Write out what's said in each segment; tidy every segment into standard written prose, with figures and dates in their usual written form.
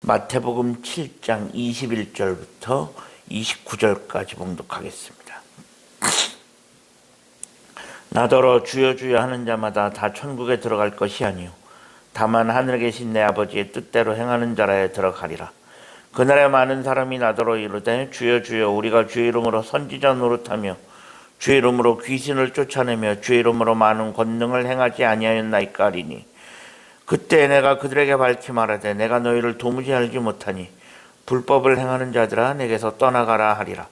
마태복음 7장 21절부터 29절까지 봉독하겠습니다. 나더러 주여 주여 하는 자마다 다 천국에 들어갈 것이 아니요 다만 하늘에 계신 내 아버지의 뜻대로 행하는 자라에 들어가리라. 그날에 많은 사람이 나더러 이르되 주여 주여 우리가 주의 이름으로 선지자 노릇하며 주의 이름으로 귀신을 쫓아내며 주의 이름으로 많은 권능을 행하지 아니하였나이까 하리니 그때 내가 그들에게 밝히 말하되 내가 너희를 도무지 알지 못하니 불법을 행하는 자들아 내게서 떠나가라 하리라.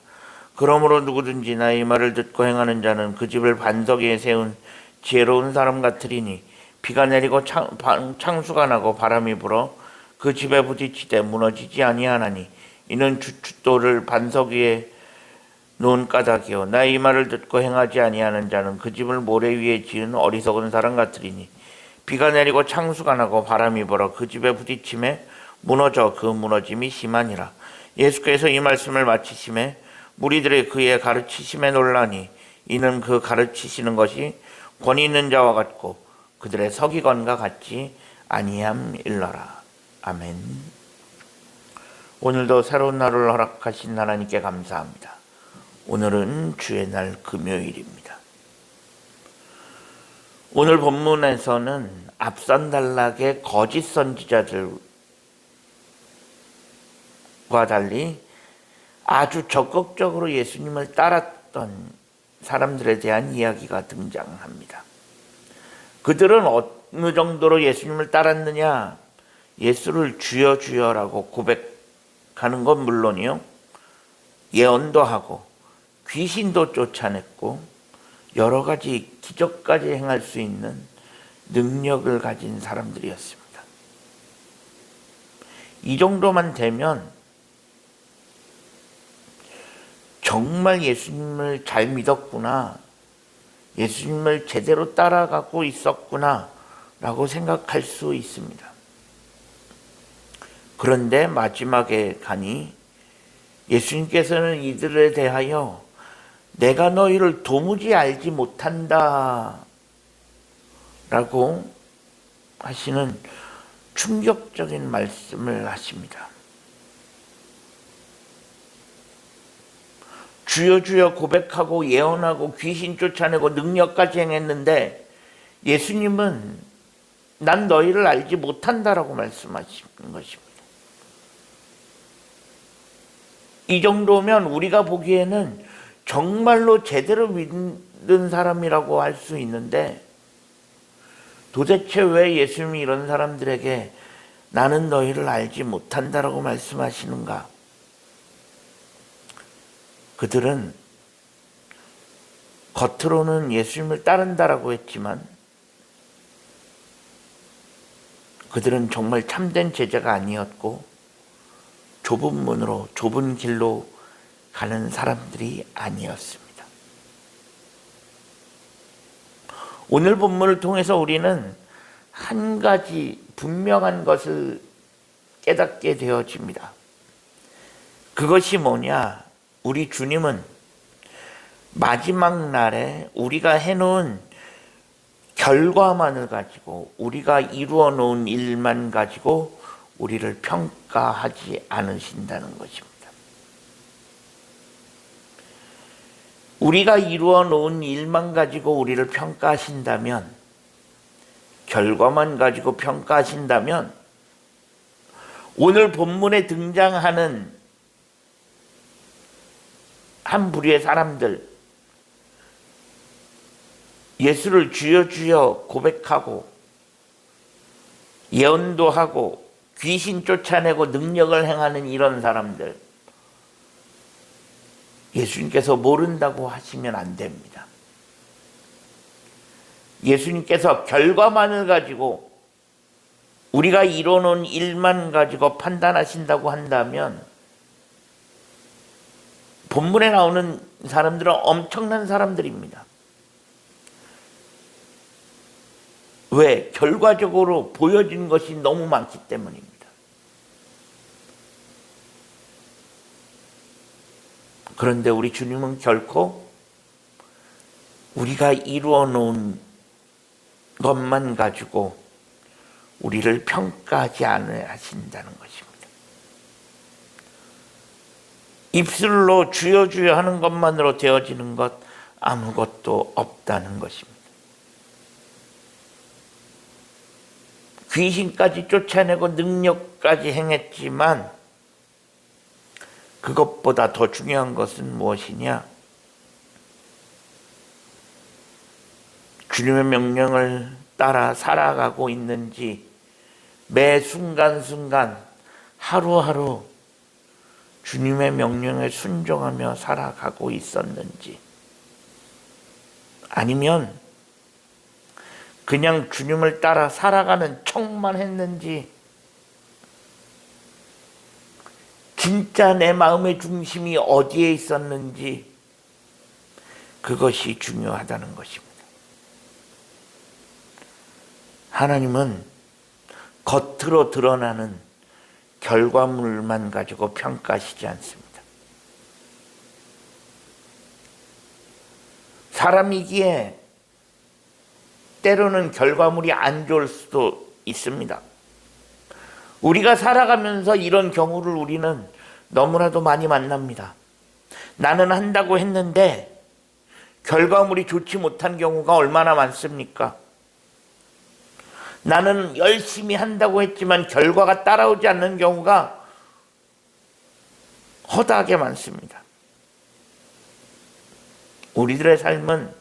그러므로 누구든지 나의 말을 듣고 행하는 자는 그 집을 반석 위에 세운 지혜로운 사람 같으리니 비가 내리고 창수가 나고 바람이 불어 그 집에 부딪히되 무너지지 아니하나니 이는 주춧돌을 반석 위에 놓은 까닭이요 나의 말을 듣고 행하지 아니하는 자는 그 집을 모래 위에 지은 어리석은 사람 같으리니 비가 내리고 창수가 나고 바람이 불어 그 집에 부딪힘에 무너져 그 무너짐이 심하니라. 예수께서 이 말씀을 마치심에 무리들이 그의 가르치심에 놀라니 이는 그 가르치시는 것이 권위 있는 자와 같고 그들의 서기관과 같지 아니함일러라. 아멘. 오늘도 새로운 날을 허락하신 하나님께 감사합니다. 오늘은 주의 날 금요일입니다. 오늘 본문에서는 앞선달락의 거짓 선지자들과 달리 아주 적극적으로 예수님을 따랐던 사람들에 대한 이야기가 등장합니다. 그들은 어느 정도로 예수님을 따랐느냐? 예수를 주여 주여라고 고백하는 건 물론이요, 예언도 하고 귀신도 쫓아냈고 여러 가지 기적까지 행할 수 있는 능력을 가진 사람들이었습니다. 이 정도만 되면 정말 예수님을 잘 믿었구나, 예수님을 제대로 따라가고 있었구나 라고 생각할 수 있습니다. 그런데 마지막에 가니 예수님께서는 이들에 대하여 내가 너희를 도무지 알지 못한다 라고 하시는 충격적인 말씀을 하십니다. 주여 주여 고백하고 예언하고 귀신 쫓아내고 능력까지 행했는데 예수님은 난 너희를 알지 못한다라고 말씀하시는 것입니다. 이 정도면 우리가 보기에는 정말로 제대로 믿는 사람이라고 할 수 있는데 도대체 왜 예수님이 이런 사람들에게 나는 너희를 알지 못한다라고 말씀하시는가? 그들은 겉으로는 예수님을 따른다라고 했지만 그들은 정말 참된 제자가 아니었고 좁은 문으로 좁은 길로 가는 사람들이 아니었습니다. 오늘 본문을 통해서 우리는 한 가지 분명한 것을 깨닫게 되어집니다. 그것이 뭐냐? 우리 주님은 마지막 날에 우리가 해놓은 결과만을 가지고, 우리가 이루어 놓은 일만 가지고 우리를 평가하지 않으신다는 것입니다. 우리가 이루어 놓은 일만 가지고 우리를 평가하신다면, 결과만 가지고 평가하신다면 오늘 본문에 등장하는 한 부류의 사람들, 예수를 주여 주여 고백하고 예언도 하고 귀신 쫓아내고 능력을 행하는 이런 사람들, 예수님께서 모른다고 하시면 안 됩니다. 예수님께서 결과만을 가지고, 우리가 이뤄놓은 일만 가지고 판단하신다고 한다면 본문에 나오는 사람들은 엄청난 사람들입니다. 왜? 결과적으로 보여진 것이 너무 많기 때문입니다. 그런데 우리 주님은 결코 우리가 이루어 놓은 것만 가지고 우리를 평가하지 않으신다는 것입니다. 입술로 주여 주여 하는 것만으로 되어지는 것 아무것도 없다는 것입니다. 귀신까지 쫓아내고 능력까지 행했지만 그것보다 더 중요한 것은 무엇이냐? 주님의 명령을 따라 살아가고 있는지, 매 순간순간 하루하루 주님의 명령에 순종하며 살아가고 있었는지, 아니면 그냥 주님을 따라 살아가는 척만 했는지, 진짜 내 마음의 중심이 어디에 있었는지, 그것이 중요하다는 것입니다. 하나님은 겉으로 드러나는 결과물만 가지고 평가하시지 않습니다. 사람이기에 때로는 결과물이 안 좋을 수도 있습니다. 우리가 살아가면서 이런 경우를 우리는 너무나도 많이 만납니다. 나는 한다고 했는데 결과물이 좋지 못한 경우가 얼마나 많습니까? 나는 열심히 한다고 했지만 결과가 따라오지 않는 경우가 허다하게 많습니다. 우리들의 삶은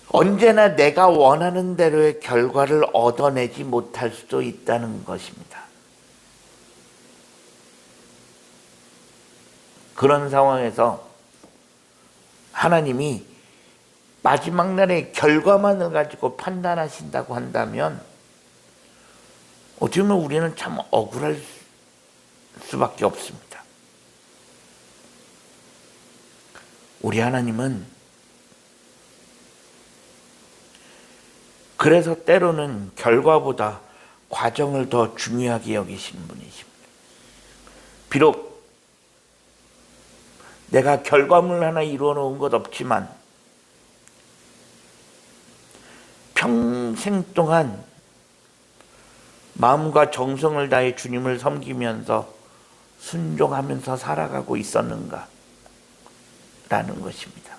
언제나 내가 원하는 대로의 결과를 얻어내지 못할 수도 있다는 것입니다. 그런 상황에서 하나님이 마지막 날의 결과만을 가지고 판단하신다고 한다면 어떻게 보면 우리는 참 억울할 수밖에 없습니다. 우리 하나님은 그래서 때로는 결과보다 과정을 더 중요하게 여기시는 분이십니다. 비록 내가 결과물 하나 이루어 놓은 것 없지만 평생 동안 마음과 정성을 다해 주님을 섬기면서 순종하면서 살아가고 있었는가? 라는 것입니다.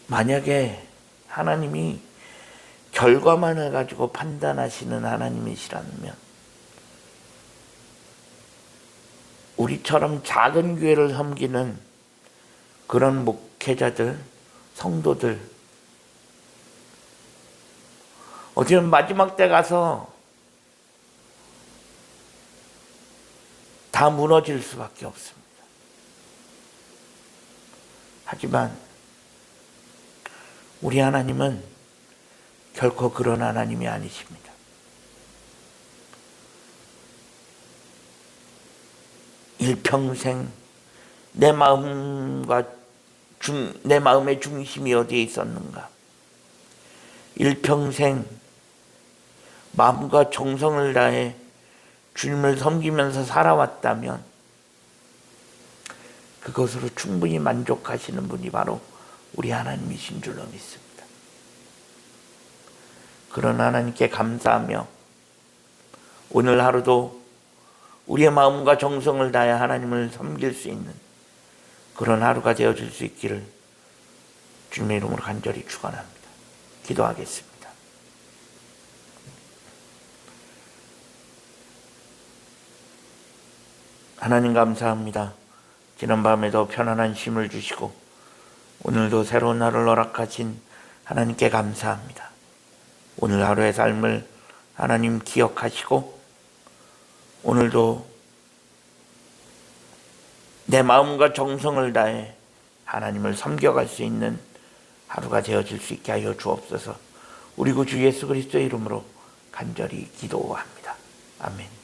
만약에 하나님이 결과만을 가지고 판단하시는 하나님이시라면 우리처럼 작은 교회를 섬기는 그런 목회자들, 성도들, 어떻게 보면 마지막 때 가서 다 무너질 수밖에 없습니다. 하지만 우리 하나님은 결코 그런 하나님이 아니십니다. 일평생 내 마음의 중심이 어디에 있었는가? 일평생 마음과 정성을 다해 주님을 섬기면서 살아왔다면 그것으로 충분히 만족하시는 분이 바로 우리 하나님이신 줄로 믿습니다. 그런 하나님께 감사하며 오늘 하루도 우리의 마음과 정성을 다해 하나님을 섬길 수 있는 그런 하루가 되어질 수 있기를 주님의 이름으로 간절히 축원합니다. 기도하겠습니다. 하나님 감사합니다. 지난밤에도 편안한 쉼을 주시고 오늘도 새로운 하루를 허락하신 하나님께 감사합니다. 오늘 하루의 삶을 하나님 기억하시고 오늘도 내 마음과 정성을 다해 하나님을 섬겨갈 수 있는 하루가 되어질 수 있게 하여 주옵소서. 우리 구주 예수 그리스도의 이름으로 간절히 기도합니다. 아멘.